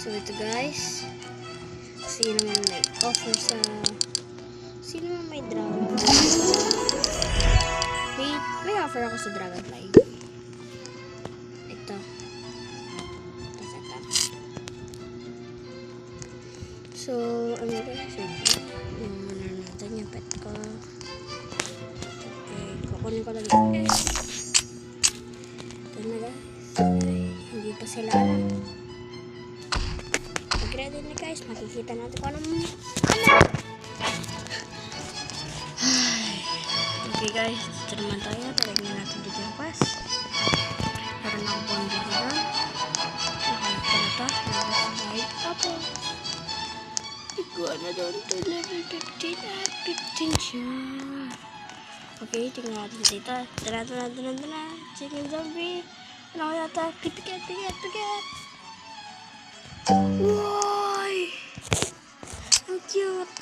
So ito guys, sino man may offer sa may dragonfly. May offer ako sa dragonfly. Ito. So ano guys, yung muna natin yung pet ko. Okay, kukunin ko lang guys. Ito na guys. Ay, hindi pa sila alam. Pag ready na guys, makikita natin kung anong okay guys, dito naman tayo. Talagyan natin dito yung pass. Meron akong bond dito doon. Nakalap ko na ito. Nakasabahit ako. Ikuha na doon to level 15 at 15 siya. Okay, tingnan natin dito. Tara. Chicken zombie. Ano ko yata? Piket. Woy! Ang cute.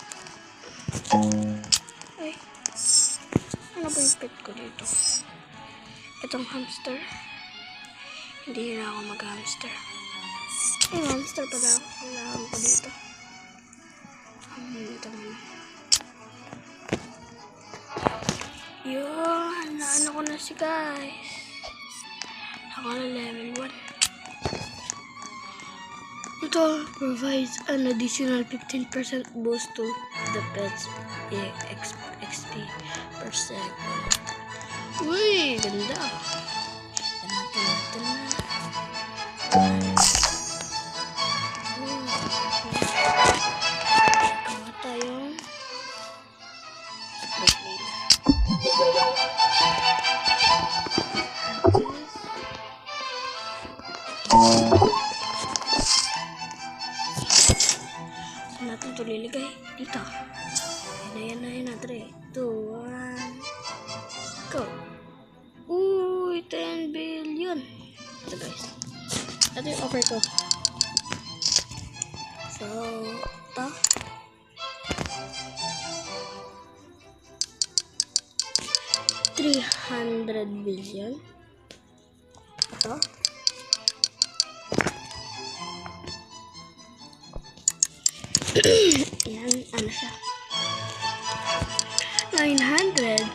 Ay. Ano ba yung pet ko dito? Itong hamster. Hindi na ako mag-hamster. Ay, hamster pala ako. Kailangan ko dito. Ito muna. Yun. Naano ko na si guys. Ako na level 1. Ito provides an additional 15% boost to the pet's XP per second. Uy, ganda. Ito na. Gawa tayong saan natin ito liligay? Dito. Yan na. 3, 2, 1. Go. Uy, 10 billion. Ito guys. Ito yung offer ko. So, ito. $300 billion. Ito. Yan, ano siya? 973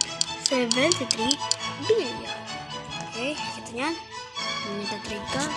billion. Okay, kita niyan. Minta trade ka.